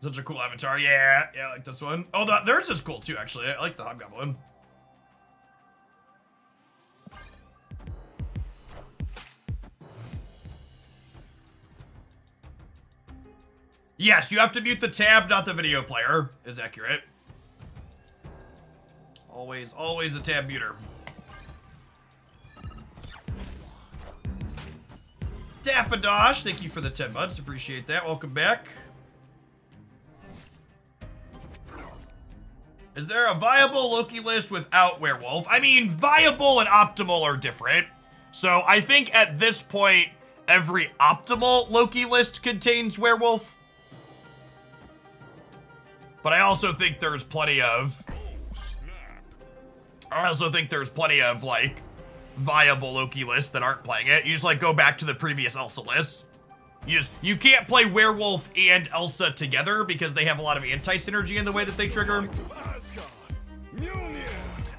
Such a cool avatar. Yeah, I like this one. Oh, theirs is cool too, actually. I like the hobgoblin. Yes, you have to mute the tab, not the video player, is accurate. Always a tab muter. Daffodilage, thank you for the 10 months. Appreciate that. Welcome back. Is there a viable Loki list without werewolf? I mean, viable and optimal are different. So I think at this point, every optimal Loki list contains werewolf. But I also think there's plenty of... like, viable Loki lists that aren't playing it. You just, like, go back to the previous Elsa lists. You can't play werewolf and Elsa together because they have a lot of anti-synergy in the way that they trigger.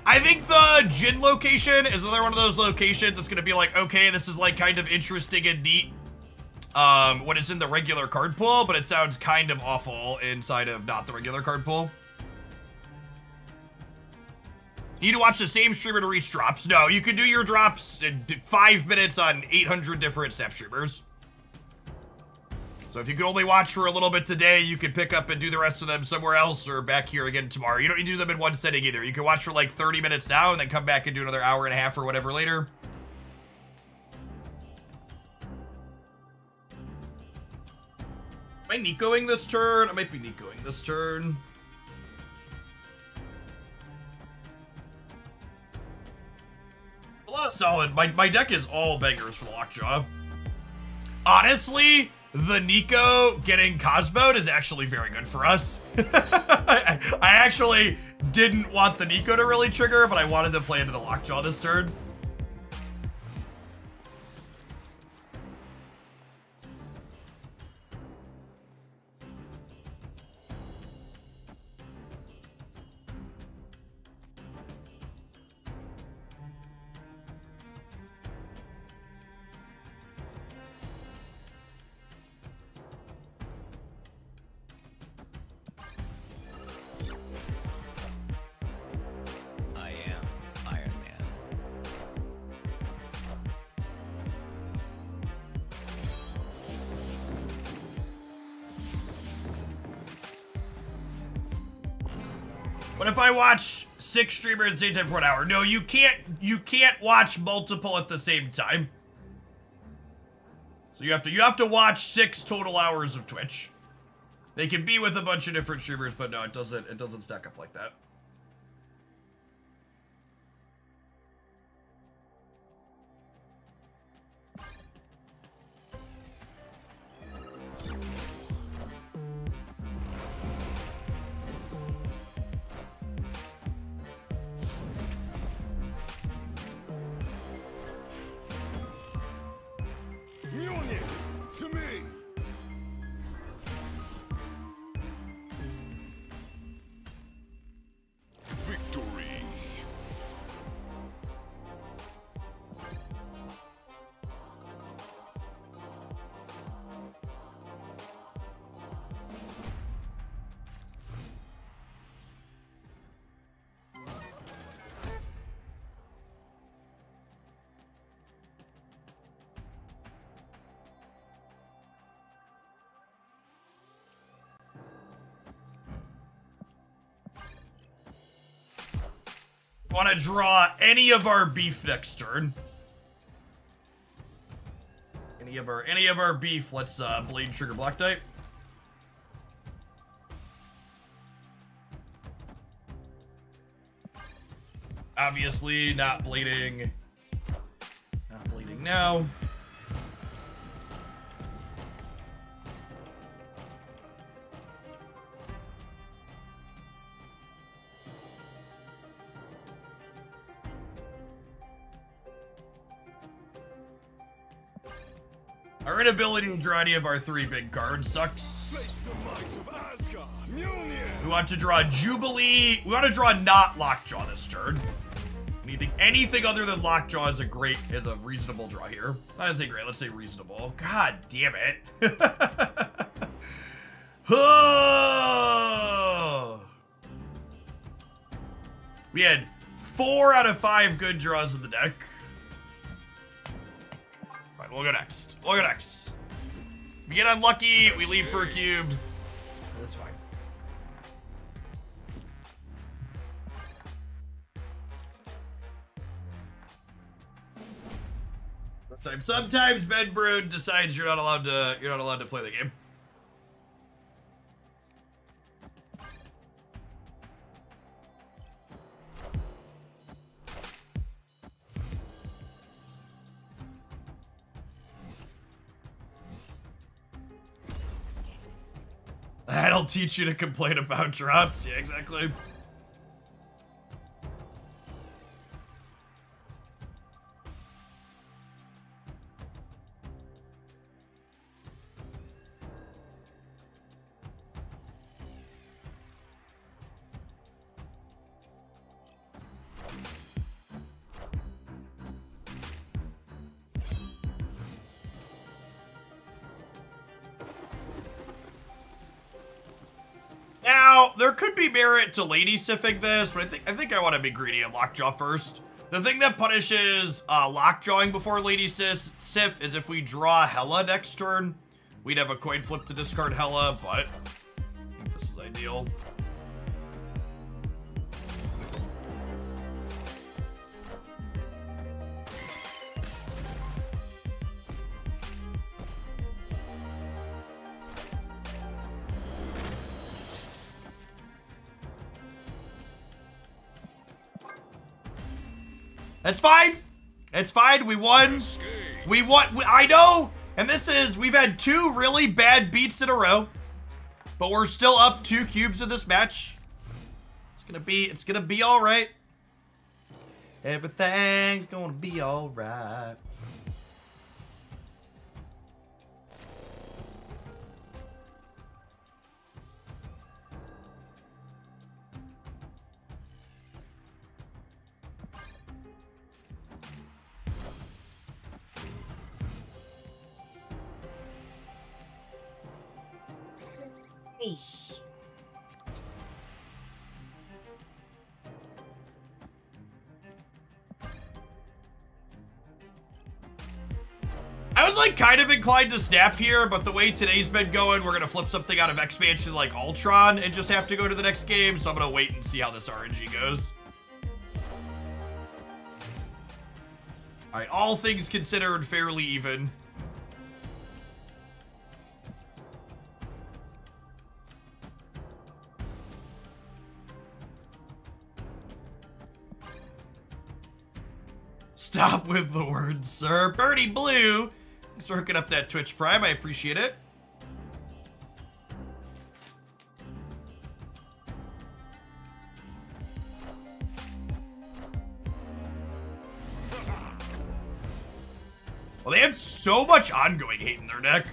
I think the Jin location is another one of those locations that's going to be like, okay, this is, like, kind of interesting and neat when it's in the regular card pool, but it sounds kind of awful inside of not the regular card pool. You need to watch the same streamer to reach drops. No, you can do your drops in 5 minutes on 800 different snap streamers. So if you can only watch for a little bit today, you can pick up and do the rest of them somewhere else or back here again tomorrow. You don't need to do them in one setting either. You can watch for like 30 minutes now and then come back and do another hour and a half or whatever later. Am I Nicoing this turn? I might be Nicoing this turn. A lot of solid. My deck is all bangers for the Lockjaw. Honestly, the Nico getting Cosmoed is actually very good for us. I actually didn't want the Nico to really trigger, but I wanted to play into the Lockjaw this turn. What if I watch 6 streamers at the same time for an hour? No, you can't watch multiple at the same time. So you have to watch 6 total hours of Twitch. They can be with a bunch of different streamers, but no, it doesn't stack up like that. To me. Victory. Want to draw any of our beef next turn? Any of our beef? Let's blade trigger black type. Obviously, not bleeding. Not bleeding now. Our inability to draw any of our 3 big cards sucks. We want to draw Jubilee. We want to draw not Lockjaw this turn. Anything other than Lockjaw is a reasonable draw here. Not say great, let's say reasonable. God damn it. We had 4 out of 5 good draws in the deck. Right, we'll go next. We'll go next. We get unlucky, we leave for a cube. That's fine. Sometimes Ben Brood decides you're not allowed to play the game. That'll teach you to complain about drops. Yeah, exactly. Now, there could be merit to lady siffing this, but I think I want to be greedy and Lockjaw first. The thing that punishes lockjawing before lady siff is if we draw Hela next turn. We'd have a coin flip to discard Hela, but I think this is ideal. That's fine. It's fine. We won. We won. I know. And this is, we've had 2 really bad beats in a row, but we're still up 2 cubes in this match. It's gonna be all right. Everything's gonna be all right. I was like kind of inclined to snap here, but the way today's been going, we're gonna flip something out of expansion like Ultron and just have to go to the next game, so I'm gonna wait and see how this RNG goes. Alright, all things considered, fairly even. Stop with the words, sir. Birdie Blue, thanks for hooking up that Twitch Prime. I appreciate it. Well, they have so much ongoing hate in their deck.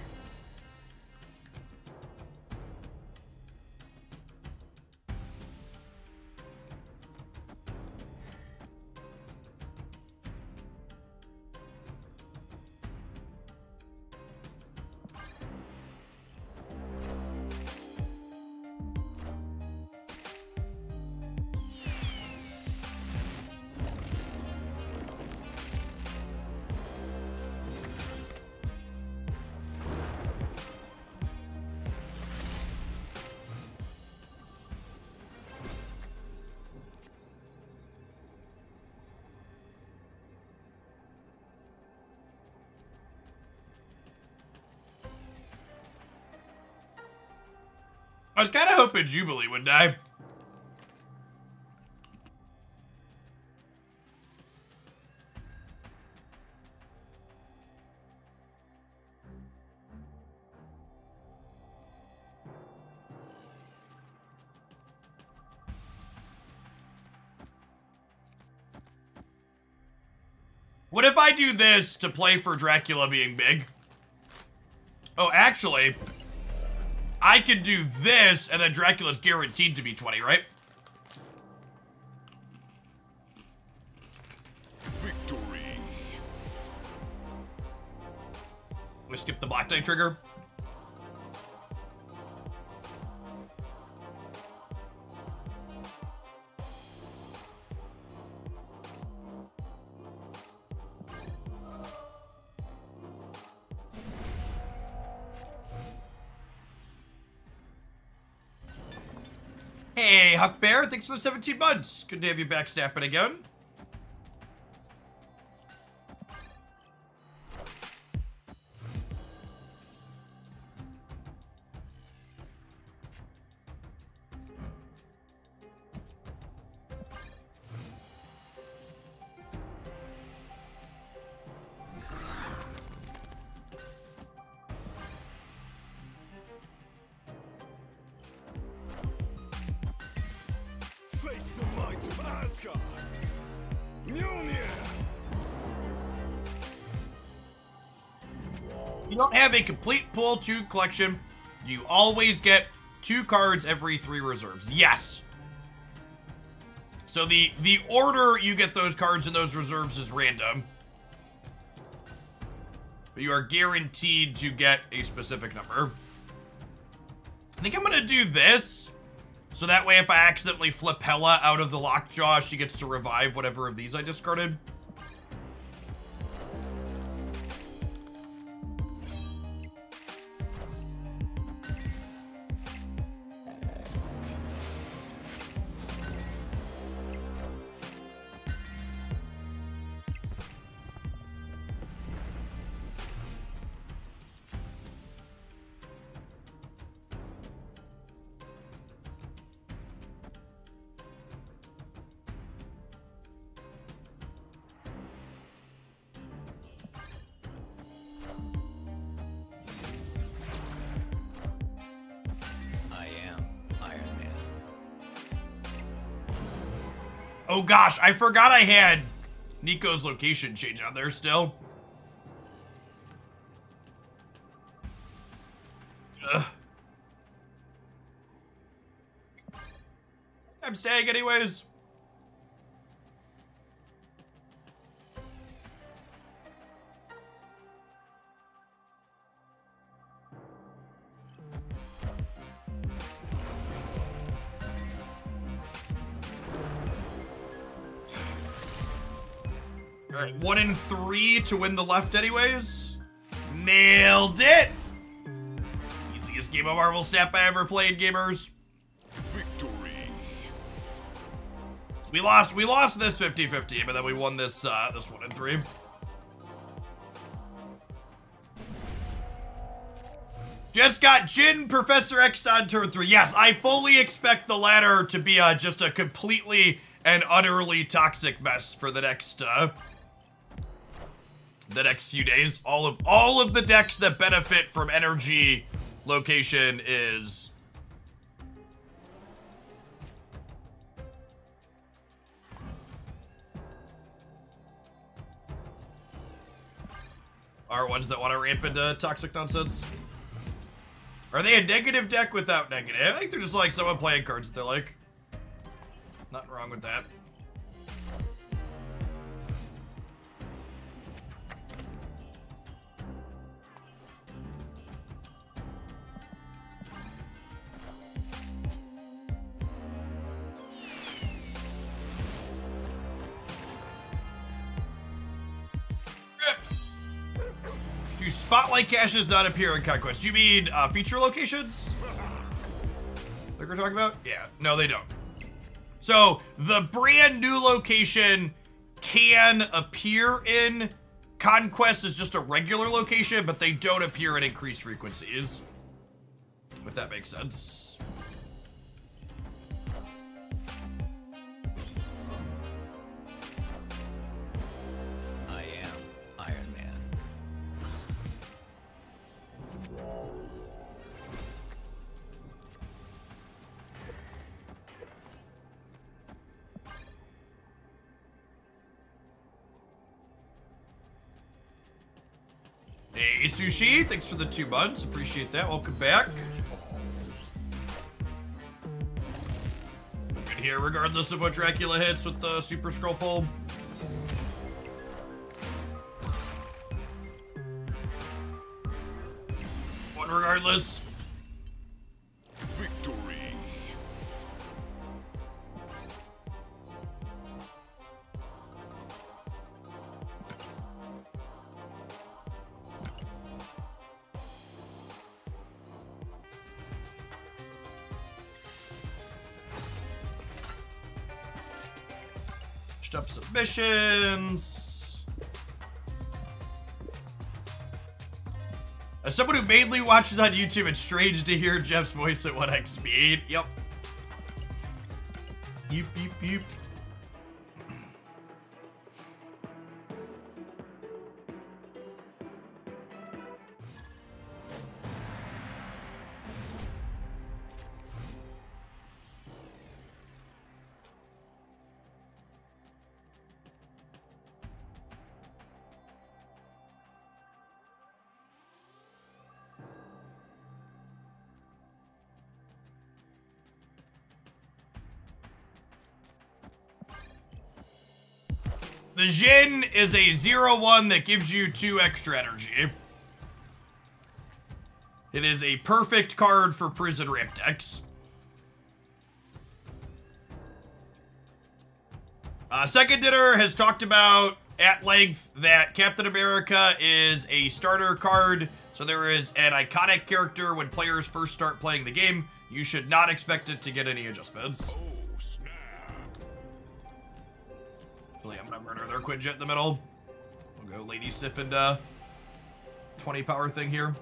I was kind of hoping Jubilee would die. What if I do this to play for Dracula being big? Oh, actually, I could do this, and then Dracula's guaranteed to be 20, right? Victory. We skip the Black Knight trigger. Hey, Huck Bear, thanks for the 17 months. Good to have you back snapping again. Face the might of Asgard. Mjolnir. You don't have a complete pull 2 collection. You always get 2 cards every 3 reserves. Yes. So the order you get those cards in those reserves is random. But you are guaranteed to get a specific number. I think I'm going to do this. So that way if I accidentally flip Hela out of the Lockjaw, she gets to revive whatever of these I discarded. Oh gosh, I forgot I had Nico's location change on there still. Ugh. I'm staying anyways. All right, 1 in 3 to win the left anyways. Nailed it. Easiest game of Marvel Snap I ever played, gamers. Victory. We lost this 50-50, but then we won this this 1 in 3. Just got Jin, Professor X on turn 3. Yes, I fully expect the latter to be just a completely and utterly toxic mess for the next few days. All of the decks that benefit from energy location is are ones that want to ramp into toxic nonsense. Are they a negative deck without negative? I think they're just like someone playing cards that they like. Nothing wrong with that. Do spotlight caches not appear in Conquest? You mean feature locations? Like we're talking about? Yeah, no, they don't. So the brand new location can appear in Conquest as just a regular location, but they don't appear at increased frequencies. If that makes sense. Hey, Sushi, thanks for the 2 months. Appreciate that. Welcome back. Good here, regardless of what Dracula hits with the Super Scroll pull. One regardless. Victory. finished up some missions. As someone who mainly watches on YouTube, it's strange to hear Jeff's voice at 1x speed. Yep. Yeep, yeep, yeep. The Jin is a 0-1 that gives you 2 extra energy. It is a perfect card for prison ramp decks. Second Dinner has talked about at length that Captain America is a starter card, so there is an iconic character when players first start playing the game. You should not expect it to get any adjustments. Really, I'm gonna murder their Quinjet in the middle. We'll go Lady Sif and 20 power thing here.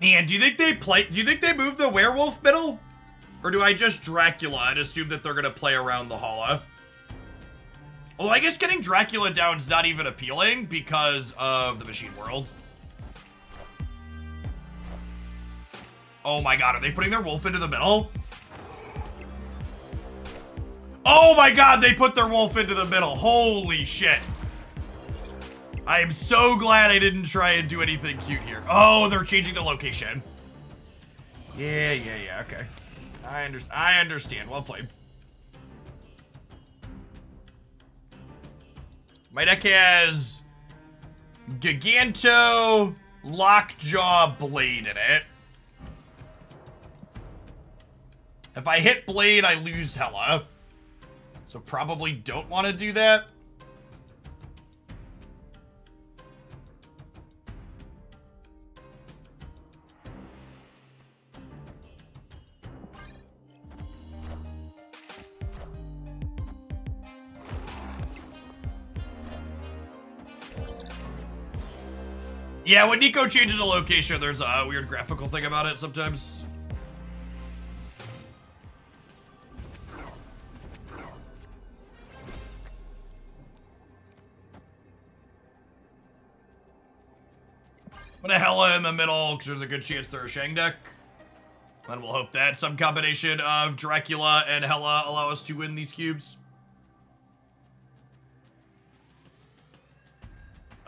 Man, do you think they moved the werewolf middle? Or do I just Dracula and assume that they're gonna play around the Hala? Well, I guess getting Dracula down is not even appealing because of the machine world. Oh my god, are they putting their wolf into the middle? Oh my god, they put their wolf into the middle. Holy shit. I am so glad I didn't try and do anything cute here. Oh, they're changing the location. Yeah, okay. I understand. Well played. My deck has Giganto, Lockjaw, Blade in it. If I hit Blade, I lose Hela. So probably don't want to do that. Yeah, when Nico changes a location, there's a weird graphical thing about it sometimes. Put a Hela in the middle, because there's a good chance they're a Shang deck. And we'll hope that some combination of Dracula and Hela allow us to win these cubes.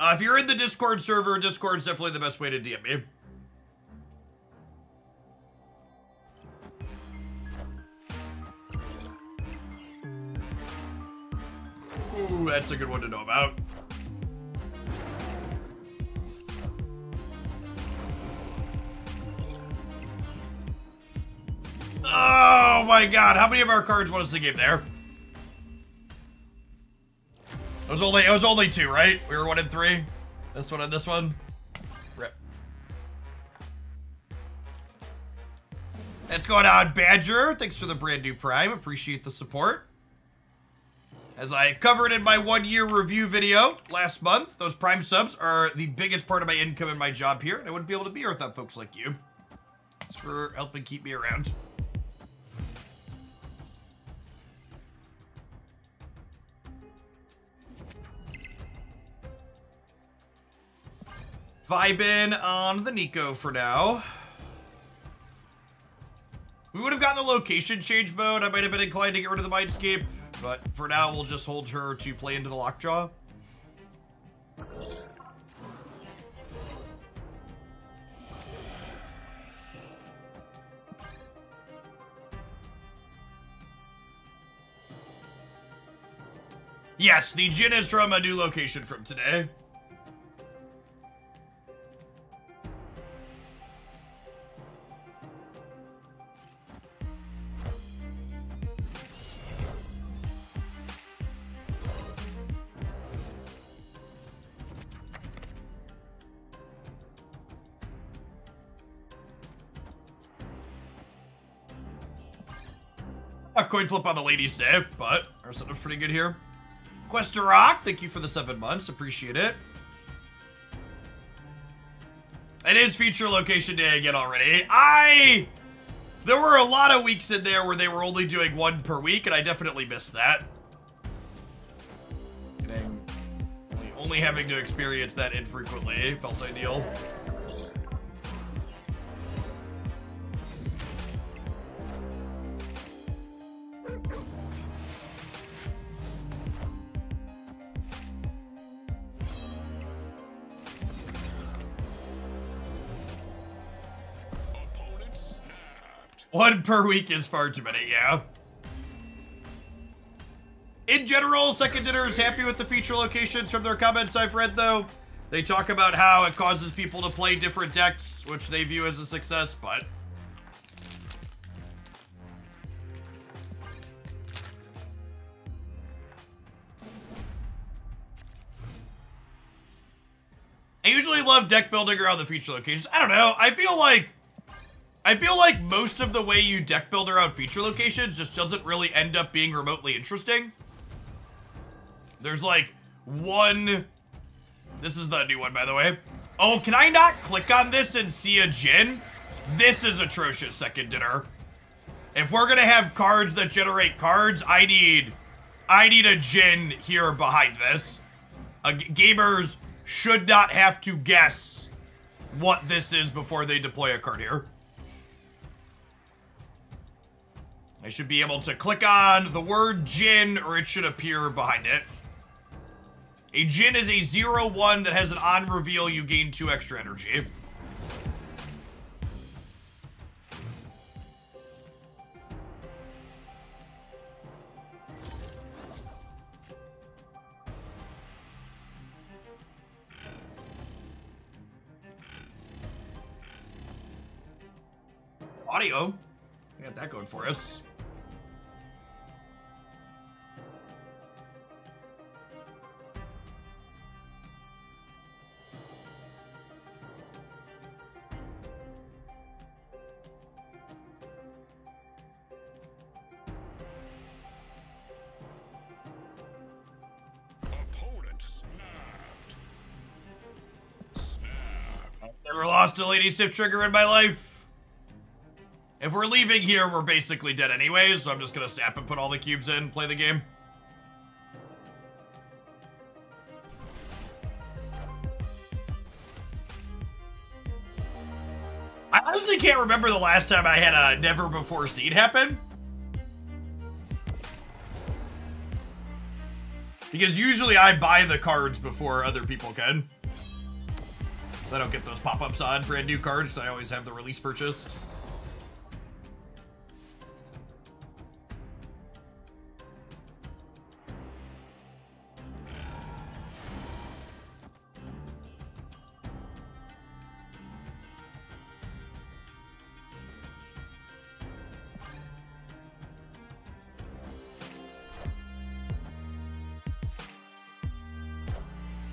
If you're in the Discord server, Discord's definitely the best way to DM me. Ooh, that's a good one to know about. Oh my god, how many of our cards won us the game there? It was only 2, right? We were 1 and 3. This one and this one. Rip. That's going on, Badger. Thanks for the brand new Prime. Appreciate the support. As I covered in my 1-year review video last month, those Prime subs are the biggest part of my income and my job here, and I wouldn't be able to be here without folks like you. Thanks for helping keep me around. Vibin on the Nico for now. We would have gotten the location change mode. I might have been inclined to get rid of the Mindscape, but for now we'll just hold her to play into the Lockjaw. Yes, the Jin is from a new location from today. A coin flip on the Lady Sif, but our setup's pretty good here. Quest to Rock, thank you for the 7 months. Appreciate it. It is feature location day again already. There were a lot of weeks in there where they were only doing 1 per week, and I definitely missed that. Only having to experience that infrequently felt ideal. Opponent snapped. 1 per week is far too many, yeah. In general, Second Dinner is happy with the feature locations from their comments I've read, though. They talk about how it causes people to play different decks, which they view as a success, but... I usually love deck building around the feature locations. I don't know, I feel like most of the way you deck build around feature locations just doesn't really end up being remotely interesting. There's like one... This is the new one, by the way. Oh, can I not click on this and see a Jin? This is atrocious, Second Dinner. If we're gonna have cards that generate cards, I need a Jin here behind this. Gamers should not have to guess what this is before they deploy a card here. I should be able to click on the word Jin, or it should appear behind it. A Jin is a 0/1 that has an on reveal, you gain 2 extra energy. Audio. We got that going for us. Opponent snapped. Snap. Never lost a Lady Sif trigger in my life. If we're leaving here, we're basically dead anyways, so I'm just gonna snap and put all the cubes in, play the game. I honestly can't remember the last time I had a never before seen happen. Because usually I buy the cards before other people can. So I don't get those pop-ups on brand new cards, so I always have the release purchased.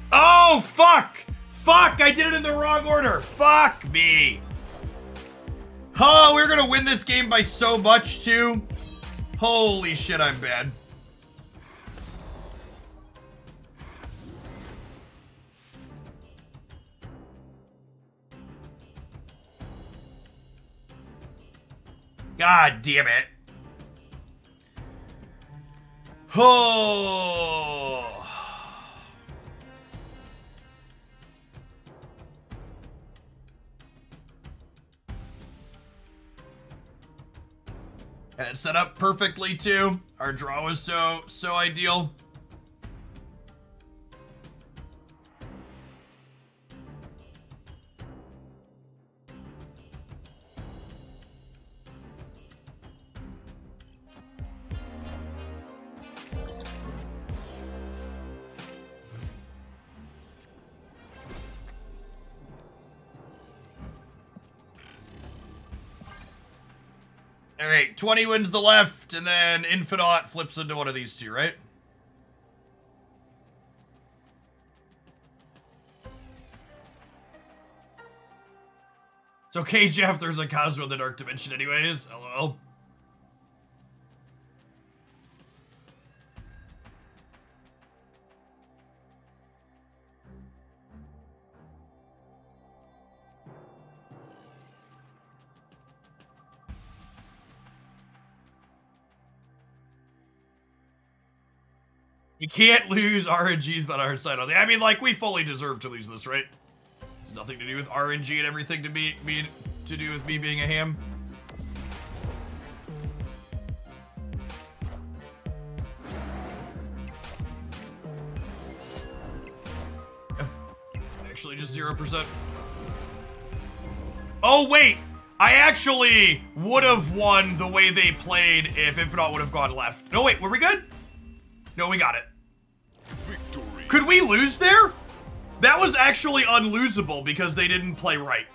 Oh, fuck! Fuck! I did it in the wrong order! Fuck me! Oh, we're gonna win this game by so much, too. Holy shit, I'm bad. God damn it. Oh... And it's set up perfectly, too. Our draw was so ideal. All right, 20 wins the left, and then Infinite flips into one of these two, right? It's okay, Jeff. There's a Cosmo in the Dark Dimension anyways. LOL. You can't lose RNGs that aren't signed on. I mean, like, we fully deserve to lose this, right? It's nothing to do with RNG and everything to do with me being a ham. Actually, just 0%. Oh, wait! I actually would have won the way they played if Infinite would have gone left. No, wait, were we good? No, we got it. Victory. Could we lose there? That was actually unlosable because they didn't play right.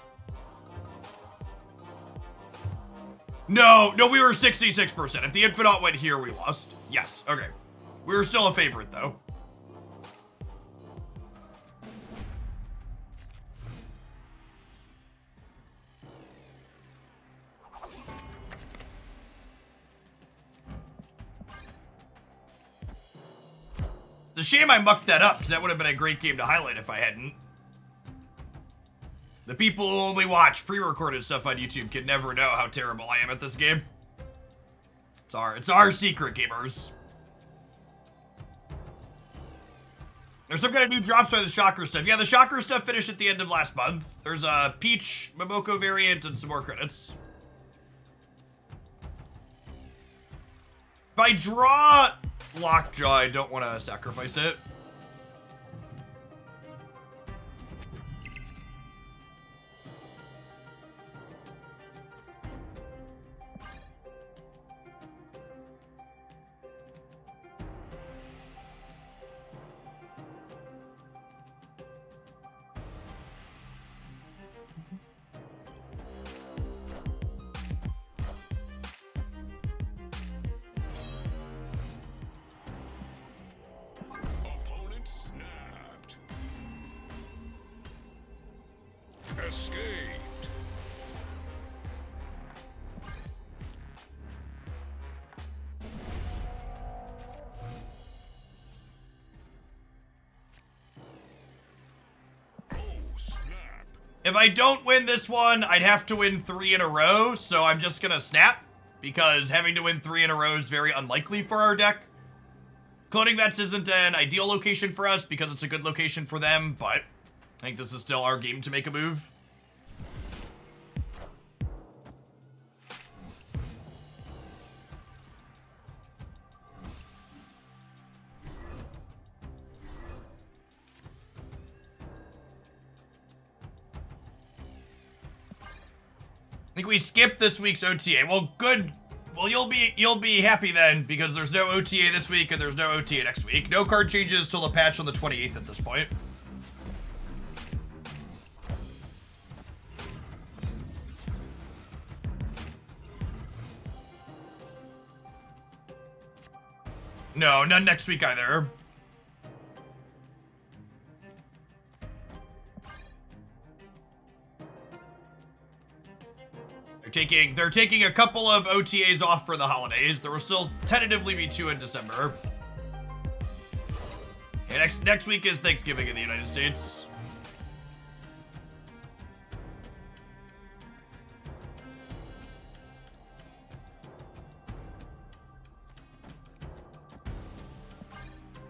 No, we were 66%. If the Infinite went here, we lost. Yes, okay. We were still a favorite, though. It's a shame I mucked that up, because that would have been a great game to highlight if I hadn't. The people who only watch pre-recorded stuff on YouTube can never know how terrible I am at this game. It's our secret, gamers. There's some kind of new drops by the Shocker stuff. Yeah, the Shocker stuff finished at the end of last month. There's a Peach, Momoko variant, and some more credits. If I draw Lockjaw, I don't want to sacrifice it. Opponent snapped. Escaped. Oh, snap. If I don't win this one, I'd have to win 3 in a row, so I'm just gonna snap, because having to win 3 in a row is very unlikely for our deck. Cloning Vets isn't an ideal location for us, because it's a good location for them, but I think this is still our game to make a move. I think we skipped this week's OTA. Well, good. Well, you'll be happy then, because there's no OTA this week and there's no OTA next week. No card changes till the patch on the 28th at this point. No, none next week either. They're taking a couple of OTAs off for the holidays. There will still tentatively be 2 in December. Yeah, next week is Thanksgiving in the United States.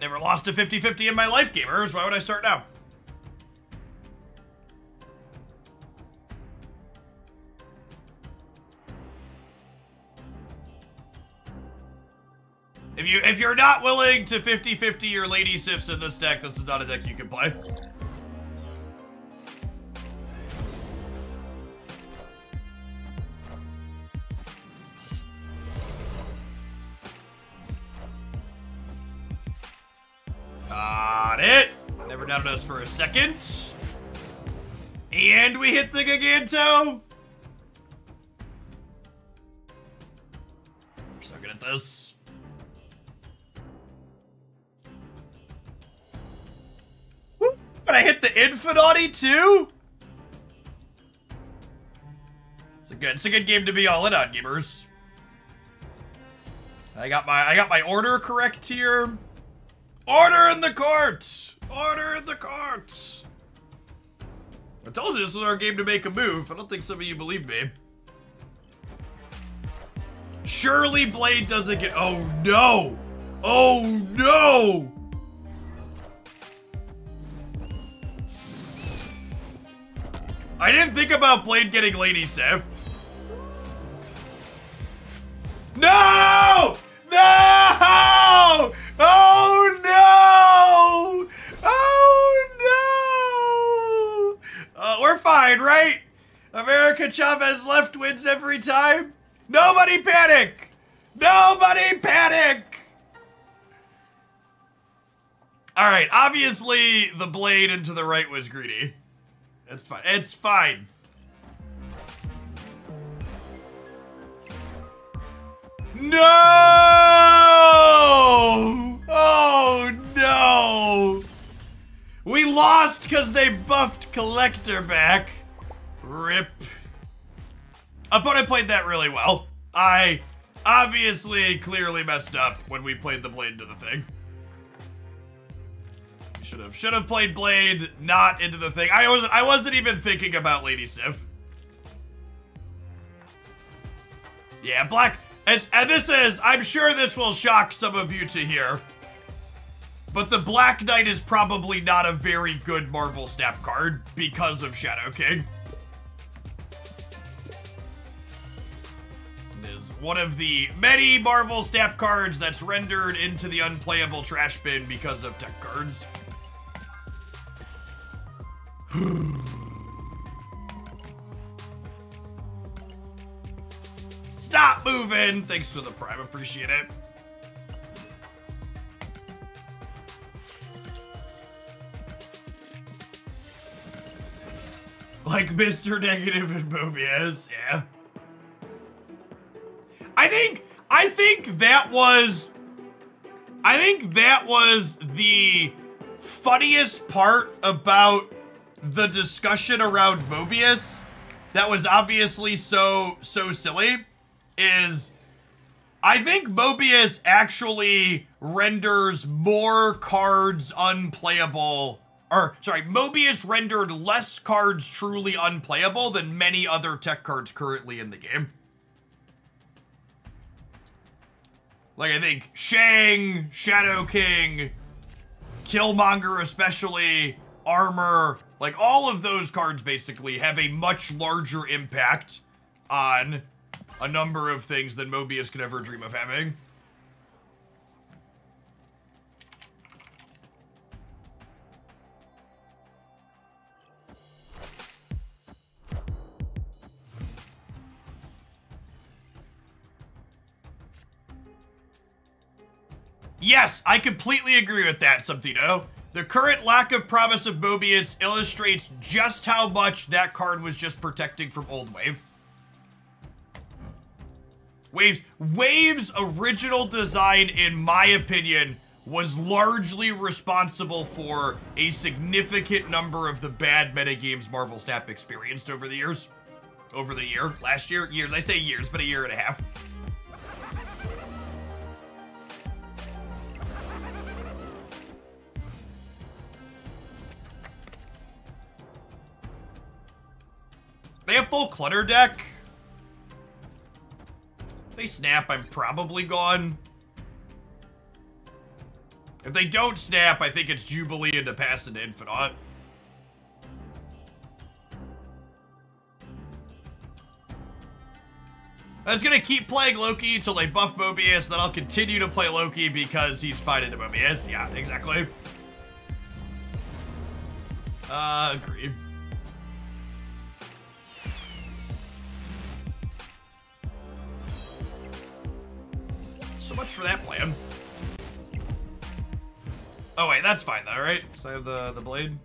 Never lost a 50-50 in my life, gamers. Why would I start now? If you're not willing to 50-50 your Lady Sifs in this deck, this is not a deck you can play. Got it. Never doubted us for a second. And we hit the Giganto. We're so good at this. But I hit the Infinity too? It's a good game to be all in on, gamers. I got my order correct here. Order in the court! Order in the court! I told you this was our game to make a move. I don't think some of you believe me. Surely Blade doesn't get... Oh, no! Oh, no! didn't think about Blade getting Lady Sif. No! No! Oh no! Oh no! We're fine, right? America Chavez left wins every time. Nobody panic! Nobody panic! Alright, obviously the blade into the right was greedy. It's fine. It's fine. No! Oh no! We lost because they buffed Collector back. RIP. Opponent played that really well. I obviously clearly messed up when we played the blade into the thing. Should have played Blade not into the thing. I wasn't even thinking about Lady Sif. Yeah, Black, and this is, I'm sure this will shock some of you to hear, but the Black Knight is probably not a very good Marvel Snap card because of Shadow King. It is one of the many Marvel Snap cards that's rendered into the unplayable trash bin because of tech cards. Stop moving! Thanks for the prime, appreciate it. Like Mr. Negative and Mobius, yeah. I think that was the funniest part about the discussion around Mobius that was obviously so silly is I think Mobius actually renders more cards unplayable, or sorry, Mobius rendered less cards truly unplayable than many other tech cards currently in the game. Like I think Shang, Shadow King, Killmonger especially, Armor, like all of those cards basically have a much larger impact on a number of things than Mobius could ever dream of having. Yes, I completely agree with that, Subtino. The current lack of promise of Mobius illustrates just how much that card was just protecting from Old Wave. Wave's original design, in my opinion, was largely responsible for a significant number of the bad metagames Marvel Snap experienced over the years. Last year? Years, I say years, but a year and a half. They have full clutter deck. If they snap, I'm probably gone. If they don't snap, I think it's Jubilee into Pass into Infinite. I was gonna keep playing Loki until they buff Mobius, then I'll continue to play Loki because he's fine into Mobius. Yeah, exactly. Agreed. So much for that plan. Oh wait, that's fine though, right? So I have the blade.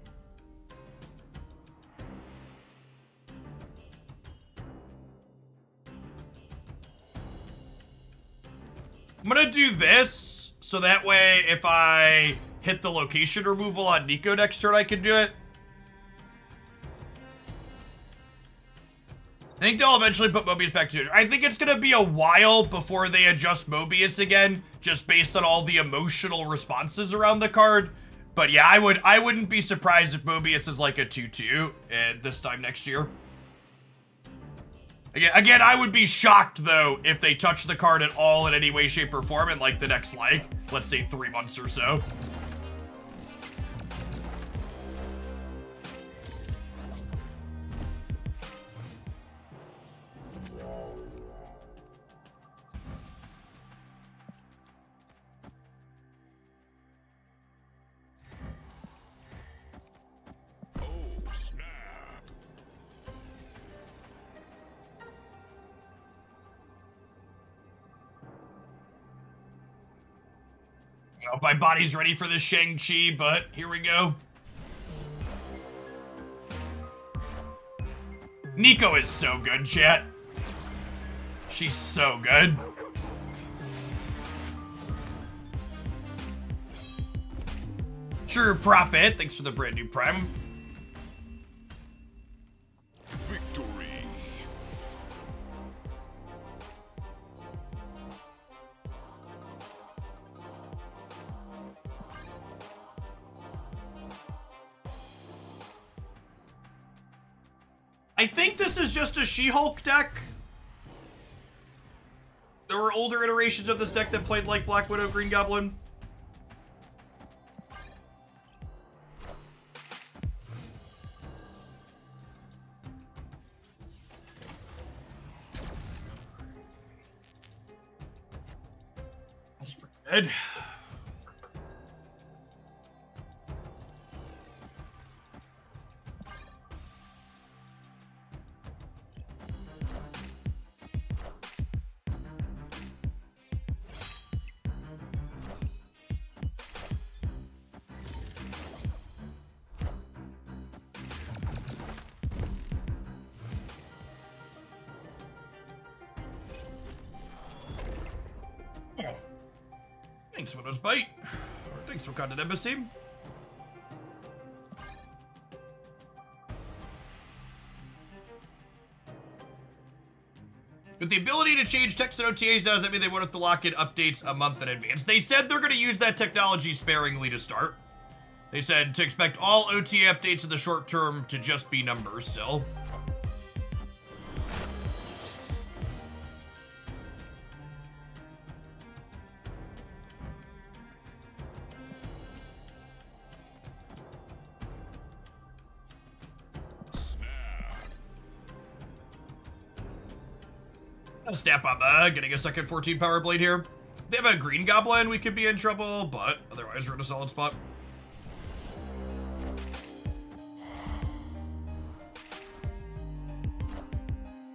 I'm gonna do this, so that way if I hit the location removal on Nico next turn, I can do it. I think they'll eventually put Mobius back to it. I think it's gonna be a while before they adjust Mobius again, just based on all the emotional responses around the card. But yeah, I wouldn't be surprised if Mobius is like a 2/2 this time next year. Again, I would be shocked though if they touch the card at all in any way, shape, or form in like the next, like, let's say 3 months or so. know if my body's ready for this Shang-Chi, but here we go. Nico is so good, chat. She's so good. True Prophet, thanks for the brand new Prime. Victory. I think this is just a She-Hulk deck. There were older iterations of this deck that played like Black Widow, Green Goblin. That's pretty good. Thanks, Widow's Bite. Or thanks for Content Embassy. With the ability to change text and OTAs, does that mean they won't have to lock in updates a month in advance? They said they're going to use that technology sparingly to start. They said to expect all OTA updates in the short term to just be numbers still. Snap on the getting a second 14 power blade here. If they have a Green Goblin, we could be in trouble, but otherwise we're in a solid spot.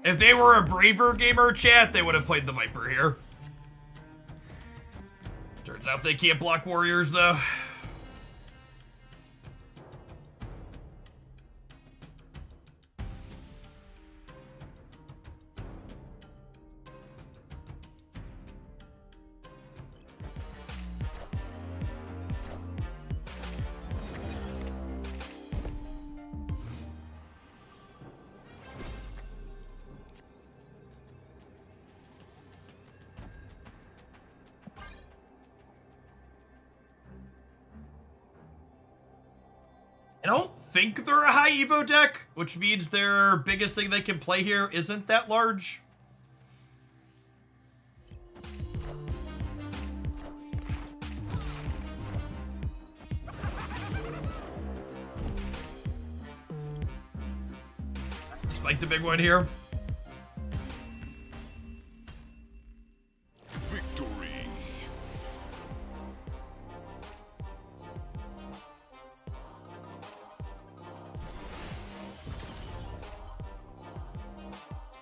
If they were a braver gamer, chat, they would have played the Viper here. Turns out they can't block warriors, though. I don't think they're a high Evo deck, which means their biggest thing they can play here isn't that large. Spike the big one here.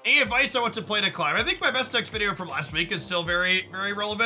Any advice on what to play to climb? I think my best decks video from last week is still very, very relevant.